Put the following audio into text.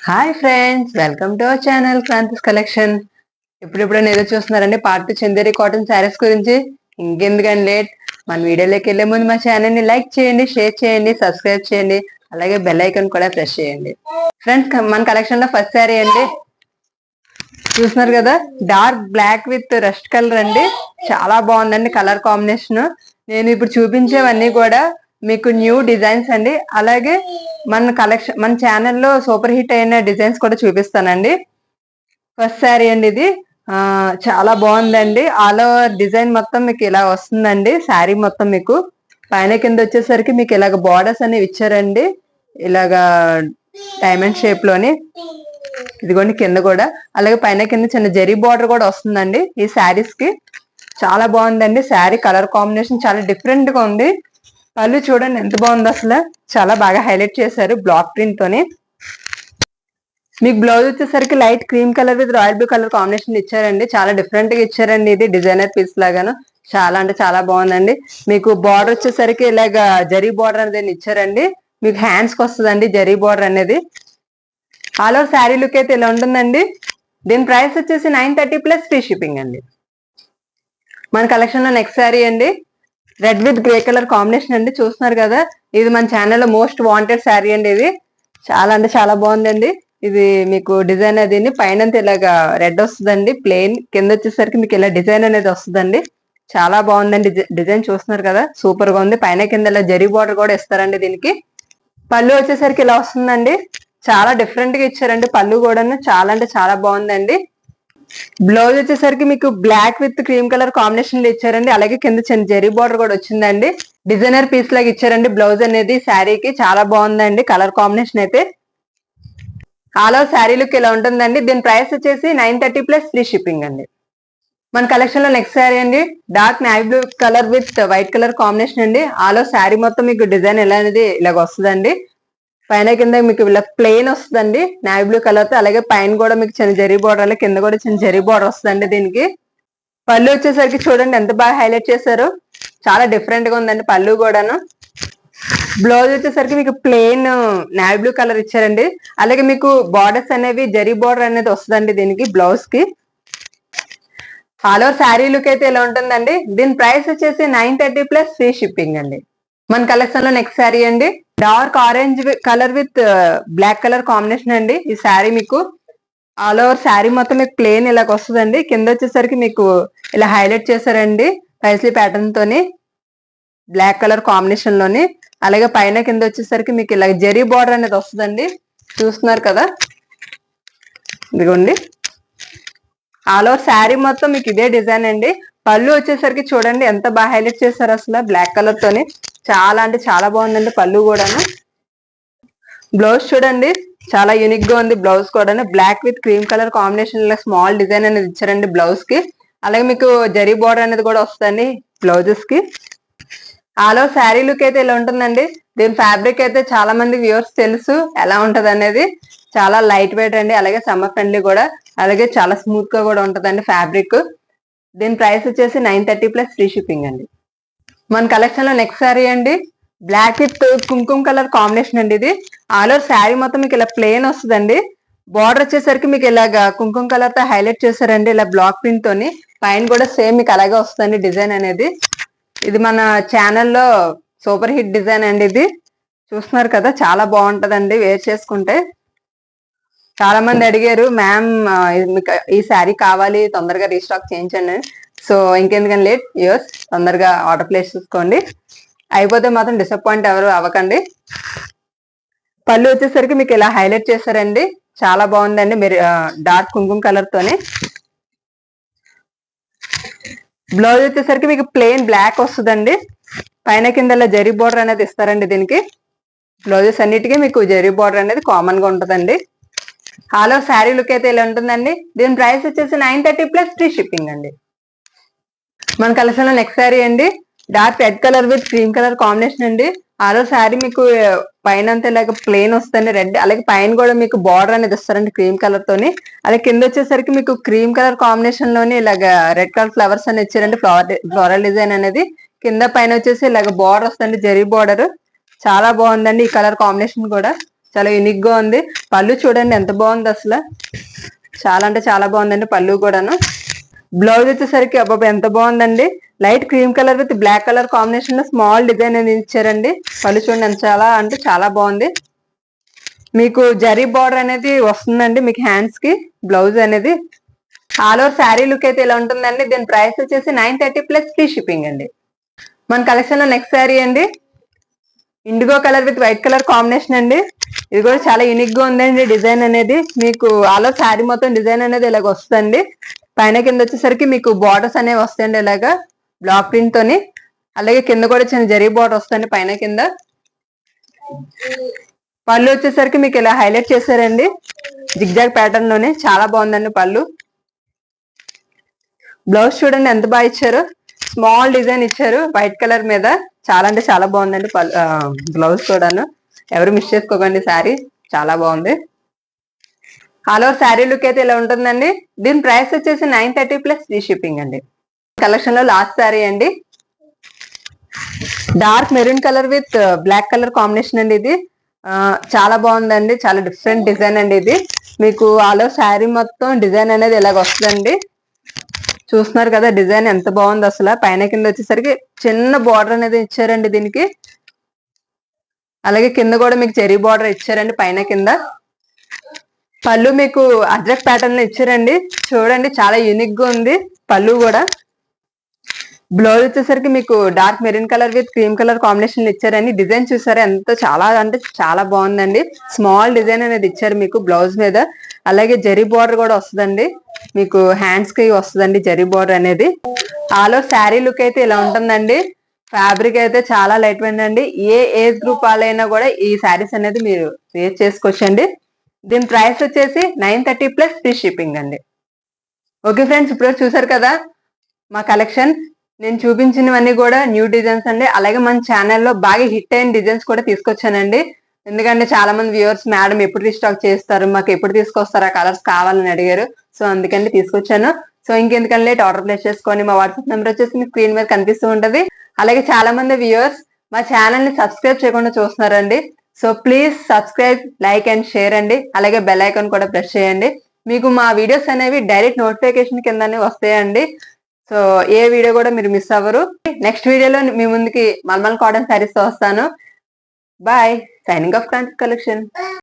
Hi friends, welcome to our channel Kranti's collection. ఇప్పుడు ఏదో చూస్తున్నారండి పార్ట్ 2 చందేరి కాటన్ శారీస్ గురించి. ఇంకెందుకని లేట్, మన వీడియోలోకి వెళ్లే ముందు మా ఛానల్ ని లైక్ చేయండి, షేర్ చేయండి, సబ్స్క్రైబ్ చేయండి, అలాగే బెల్ ఐకాన్ కూడా ప్రెస్ చేయండి. ఫ్రెండ్స్, మన కలెక్షన్ లో ఫస్ట్ శారీ అండి, చూస్తున్నారు కదా, dark black with rust colour అండి. చాలా బాగుందండి కలర్ కాంబినేషన్. నేను ఇప్పుడు చూపించేవన్నీ కూడా మీకు న్యూ డిజైన్స్ అండి. అలాగే మన ఛానల్లో సూపర్ హిట్ అయిన డిజైన్స్ కూడా చూపిస్తానండి. ఫస్ట్ శారీ అండి ఇది. చాలా బాగుందండి. ఆల్ ఓవర్ డిజైన్ మొత్తం మీకు ఇలా వస్తుందండి. శారీ మొత్తం మీకు పైన కింద వచ్చేసరికి మీకు ఇలాగ బార్డర్స్ అనేవి ఇచ్చారండి, ఇలాగా డైమండ్ షేప్ లోని. ఇదిగోండి కింద కూడా, అలాగే పైన కింద చిన్న జరీ బార్డర్ కూడా వస్తుందండి ఈ శారీస్ కి. చాలా బాగుందండి శారీ. కలర్ కాంబినేషన్ చాలా డిఫరెంట్ గా ఉంది. పళ్ళు చూడండి ఎంత బాగుంది, అసలు చాలా బాగా హైలైట్ చేశారు బ్లాక్ ప్రింట్ తోని. మీకు బ్లౌజ్ వచ్చేసరికి light cream colour with royal blue colour combination ఇచ్చారండి. చాలా డిఫరెంట్ గా ఇచ్చారండి. ఇది డిజైనర్ పీస్ లాగాను చాలా అంటే చాలా బాగుందండి. మీకు బార్డర్ వచ్చేసరికి ఇలాగ జరీ బార్డర్ అనేది ఇచ్చారండి. మీకు హ్యాండ్స్ కి వస్తుందండి జరీ బార్డర్ అనేది. ఆల్ ఓవర్ శారీ లుక్ అయితే ఇలా ఉంటుందండి. దీని ప్రైస్ వచ్చేసి 930 ప్లస్ ఫ్రీ షిప్పింగ్ అండి. మన కలెక్షన్ లో నెక్స్ట్ శారీ అండి, red with grey colour combination అండి. చూస్తున్నారు కదా, ఇది మన ఛానల్లో మోస్ట్ వాంటెడ్ శారీ అండి. ఇది చాలా అంటే చాలా బాగుందండి. ఇది మీకు డిజైన్ అది పైన ఇలాగా రెడ్ వస్తుందండి ప్లెయిన్, కింద వచ్చేసరికి మీకు ఇలా డిజైన్ అనేది వస్తుందండి. చాలా బాగుందండి డిజైన్. చూస్తున్నారు కదా, సూపర్ గా ఉంది. పైన కింద ఇలా జరీ బార్డర్ కూడా ఇస్తారండి దీనికి. పళ్ళు వచ్చేసరికి ఇలా వస్తుందండి. చాలా డిఫరెంట్ గా ఇచ్చారండి పళ్ళు కూడా, చాలా అంటే చాలా బాగుందండి. బ్లౌజ్ వచ్చేసరికి మీకు black with cream colour combination లో ఇచ్చారండి. అలాగే కింద చిన్న జరీ బార్డర్ కూడా వచ్చిందండి. డిజైనర్ పీస్ లాగా ఇచ్చారండి బ్లౌజ్ అనేది శారీకి. చాలా బాగుందండి కలర్ కాంబినేషన్ అయితే. ఆల్ ఓవర్ శారీ లుక్ ఇలా ఉంటుందండి. దీని ప్రైస్ వచ్చేసి 930 ప్లస్ ఫ్రీ షిప్పింగ్ అండి. మన కలెక్షన్ లో నెక్స్ట్ శారీ అండి, dark navy blue colour with white colour combination అండి. ఆల్ ఓవర్ శారీ మొత్తం మీకు డిజైన్ ఎలా అనేది ఇలాగ వస్తుందండి. పైన కింద మీకు ఇలా ప్లెయిన్ వస్తుందండి నేవీ బ్లూ కలర్ తో. అలాగే పైన కూడా మీకు చిన్న జరీ బార్డర్, అలాగే కింద కూడా చిన్న జరీ బార్డర్ వస్తుందండి దీనికి. పళ్ళు వచ్చేసరికి చూడండి ఎంత బాగా హైలైట్ చేశారు. చాలా డిఫరెంట్ గా ఉందండి పళ్ళు కూడాను. బ్లౌజ్ వచ్చేసరికి మీకు ప్లెయిన్ నేవీ బ్లూ కలర్ ఇచ్చారండి. అలాగే మీకు బార్డర్స్ అనేవి జరీ బార్డర్ అనేది వస్తుందండి దీనికి బ్లౌజ్ కి. ఆల్ ఓవర్ శారీ లుక్ అయితే ఇలా ఉంటుందండి. దీని ప్రైస్ వచ్చేసి 930 ప్లస్ ఫ్రీ షిప్పింగ్ అండి. మన కలెక్షన్ లో నెక్స్ట్ శారీ అండి, dark orange colour with black colour combination అండి. ఈ శారీ మీకు ఆల్ ఓవర్ శారీ మొత్తం మీకు ప్లెయిన్ ఇలాగ వస్తుందండి. కింద వచ్చేసరికి మీకు ఇలా హైలైట్ చేశారండి పైస్లీ ప్యాటర్న్ తోని, బ్లాక్ కలర్ కాంబినేషన్ లోని. అలాగే పైన కింద వచ్చేసరికి మీకు ఇలా జరీ బార్డర్ అనేది వస్తుందండి. చూస్తున్నారు కదా, ఇదిగోండి. ఆల్ ఓవర్ శారీ మొత్తం మీకు ఇదే డిజైన్ అండి. పళ్ళు వచ్చేసరికి చూడండి ఎంత బాగా హైలైట్ చేశారు అసలు బ్లాక్ కలర్ తోని. చాలా అంటే చాలా బాగుందండి పళ్ళు కూడాను. బ్లౌజ్ చూడండి చాలా యూనిక్ గా ఉంది. బ్లౌజ్ కూడా black with cream colour combination లో స్మాల్ డిజైన్ అనేది ఇచ్చారండి బ్లౌజ్ కి. అలాగే మీకు జరీ బార్డర్ అనేది కూడా వస్తుంది బ్లౌజెస్ కి. ఆల్ ఓవర్ శారీ లుక్ అయితే ఇలా ఉంటుందండి. దీని ఫ్యాబ్రిక్ అయితే చాలా మంది వ్యూవర్స్ తెలుసు ఎలా ఉంటది అనేది. చాలా లైట్ వెయిట్ అండి, అలాగే సమ్మర్ ఫ్రెండ్లీ కూడా, అలాగే చాలా స్మూత్ గా కూడా ఉంటదండి ఫ్యాబ్రిక్. దీని ప్రైస్ వచ్చేసి 930 ప్లస్ ఫ్రీ షిప్పింగ్ అండి. మన కలెక్షన్ లో నెక్స్ట్ శారీ అండి, బ్లాక్ విత్ కుంకుమ కలర్ కాంబినేషన్ అండి. ఇది ఆల్ ఓవర్ శారీ మొత్తం మీకు ఇలా ప్లెయిన్ వస్తుందండి. బార్డర్ వచ్చేసరికి మీకు ఇలాగా కుంకుమ కలర్ తో హైలైట్ చేశారండి ఇలా బ్లాక్ ప్రింట్ తోని. పైన కూడా సేమ్ మీకు అలాగే వస్తుందండి డిజైన్ అనేది. ఇది మన ఛానల్లో సూపర్ హిట్ డిజైన్ అండి. ఇది చూస్తున్నారు కదా, చాలా బాగుంటదండి వేర్ చేసుకుంటే. చాలా మంది అడిగారు, మ్యామ్ ఈ శారీ కావాలి తొందరగా రీస్టాక్ చేయించండి. సో ఇంకెందుకని లేట్, యూస్ తొందరగా ఆర్డర్ ప్లేస్ చేసుకోండి. అయిపోతే మాత్రం డిసప్పాయింట్ ఎవరు అవ్వకండి. పళ్ళు వచ్చేసరికి మీకు ఇలా హైలైట్ చేశారండి. చాలా బాగుందండి, మీరు డార్క్ కుంకుమ కలర్ తోనే. బ్లౌజ్ వచ్చేసరికి మీకు ప్లెయిన్ బ్లాక్ వస్తుందండి. పైన కింద జరీ బార్డర్ అనేది ఇస్తారండి దీనికి. బ్లౌజెస్ అన్నిటికీ మీకు జరీ బార్డర్ అనేది కామన్ గా ఉంటుందండి. ఆల్ ఓవర్ శారీ లుక్ అయితే ఇలా ఉంటుందండి. దీని ప్రైస్ వచ్చేసి 930 ప్లస్ ఫ్రీ షిప్పింగ్ అండి. మన కలెక్షన్ లో నెక్స్ట్ శారీ అండి, dark red colour with cream colour combination అండి. ఆల్ ఓవర్ శారీ మీకు పైన అంతా ఇలాగ ప్లెయిన్ వస్తుంది రెడ్, అలాగే పైన కూడా మీకు బార్డర్ అనేది ఇస్తారండి క్రీమ్ కలర్ తోని. అలాగే కింద వచ్చేసరికి మీకు క్రీమ్ కలర్ కాంబినేషన్ లోని ఇలాగ రెడ్ కలర్ ఫ్లవర్స్ అని ఇచ్చారండి, ఫ్లోరల్ డిజైన్ అనేది. కింద పైన వచ్చేసి ఇలాగ బార్డర్ వస్తుంది జరీ బార్డర్. చాలా బాగుందండి ఈ కలర్ కాంబినేషన్ కూడా, చాలా యూనిక్ గా ఉంది. పళ్ళు చూడండి ఎంత బాగుంది అసలు, చాలా అంటే చాలా బాగుందండి పళ్ళు కూడాను. బ్లౌజ్ వచ్చేసరికి అబ్బాబా ఎంత బాగుందండి, light cream colour with black colour combination లో స్మాల్ డిజైన్ అనేది ఇచ్చారండి. పళ్ళు చూడండి ఎంత చాలా అంటే చాలా బాగుంది. మీకు జరీ బార్డర్ అనేది వస్తుందండి మీకు హ్యాండ్స్ కి. బ్లౌజ్ అనేది ఆల్ ఓవర్ శారీ లుక్ అయితే ఇలా ఉంటుందండి. దీని ప్రైస్ వచ్చేసి 930 ప్లస్ ఫ్రీ షిప్పింగ్ అండి. మన కలెక్షన్ లో నెక్స్ట్ శారీ అండి, IndiGo colour with white colour combination అండి. ఇది కూడా చాలా యూనిక్ గా ఉందండి డిజైన్ అనేది. మీకు ఆల్ ఓవర్ శారీ మొత్తం డిజైన్ అనేది ఇలాగ వస్తుంది. పైన కింద వచ్చేసరికి మీకు బార్డర్స్ అనేవి వస్తాయండి ఇలాగా బ్లాక్ ప్రింట్ తోని. అలాగే కింద కూడా చిన్న జరీ బార్డర్ వస్తుంది పైన కింద. పళ్ళు వచ్చేసరికి మీకు ఇలా హైలైట్ చేశారండి జిగ్జాగ్ ప్యాటర్న్ లోనే, చాలా బాగుందండి పళ్ళు. బ్లౌజ్ చూడండి ఎంత బాగా ఇచ్చారు, స్మాల్ డిజైన్ ఇచ్చారు వైట్ కలర్ మీద. చాలా అంటే చాలా బాగుందండి బ్లౌజ్ కూడాను. ఎవరు మిస్ చేసుకోకండి, శారీ చాలా బాగుంది. ఆల్ ఓవర్ శారీ లుక్ అయితే ఇలా ఉంటుందండి. దీని ప్రైస్ వచ్చేసి 930 ప్లస్ ఫ్రీ షిప్పింగ్ అండి. కలెక్షన్ లో లాస్ట్ శారీ అండి, dark maroon colour with black colour combination అండి. ఇది చాలా బాగుందండి, చాలా డిఫరెంట్ డిజైన్ అండి ఇది. మీకు ఆల్ ఓవర్ శారీ మొత్తం డిజైన్ అనేది ఇలాగ వస్తుందండి. చూస్తున్నారు కదా డిజైన్ ఎంత బాగుంది అసలు. పైన కింద వచ్చేసరికి చిన్న బార్డర్ అనేది ఇచ్చారండి దీనికి. అలాగే కింద కూడా మీకు చెరీ బార్డర్ ఇచ్చారండి పైన కింద. పళ్ళు మీకు అజ్రక్ ప్యాటర్న్ లో ఇచ్చారండి. చూడండి చాలా యూనిక్ గా ఉంది పళ్ళు కూడా. బ్లౌజ్ వచ్చేసరికి మీకు dark maroon colour with cream colour combination ఇచ్చారండి. డిజైన్ చూసారా ఎంత చాలా అంటే చాలా బాగుందండి. స్మాల్ డిజైన్ అనేది ఇచ్చారు మీకు బ్లౌజ్ మీద. అలాగే జరీ బార్డర్ కూడా వస్తుందండి మీకు హ్యాండ్స్ కి వస్తుందండి జరీ బార్డర్ అనేది. ఆల్ ఓవర్ శారీ లుక్ అయితే ఇలా ఉంటుందండి. ఫ్యాబ్రిక్ అయితే చాలా లైట్ వెయిట్ అండి. ఏ ఏజ్ గ్రూప్ వాళ్ళైనా కూడా ఈ శారీస్ అనేది మీరు వేర్ చేసుకోవచ్చండి. దీని ప్రైస్ వచ్చేసి 930 ప్లస్ ఫ్రీ షిప్పింగ్ అండి. ఓకే ఫ్రెండ్స్, ఇప్పుడు చూసారు కదా మా కలెక్షన్. నేను చూపించినవన్నీ కూడా న్యూ డిజైన్స్ అండి. అలాగే మన ఛానల్లో బాగా హిట్ అయిన డిజైన్స్ కూడా తీసుకొచ్చానండి. ఎందుకంటే చాలా మంది వ్యూవర్స్ మేడం ఎప్పుడు రీస్టాక్ చేస్తారు, మాకు ఎప్పుడు తీసుకొస్తారా కలర్స్ కావాలని అడిగారు. సో అందుకని తీసుకొచ్చాను. సో ఇంకెందుకని లేట్, ఆర్డర్ ప్లేస్ చేసుకొని మా వాట్సాప్ నెంబర్ వచ్చేసి మీ స్క్రీన్ మీద కనిపిస్తూ ఉంటది. అలాగే చాలా మంది వ్యూవర్స్ మా ఛానల్ ని సబ్స్క్రైబ్ చేయకుండా చూస్తున్నారండి. So please subscribe, like and share అండి. అలాగే బెల్ ఐకాన్ కూడా ప్రెస్ చేయండి. మీకు మా వీడియోస్ అనేవి డైరెక్ట్ నోటిఫికేషన్ కిందనే వస్తాయండి. సో ఏ వీడియో కూడా మీరు మిస్ అవ్వరు. నెక్స్ట్ వీడియోలో మీ ముందుకి మల్మల్ కాటన్ శారీస్ తో వస్తాను. Bye, signing off Kranti collection.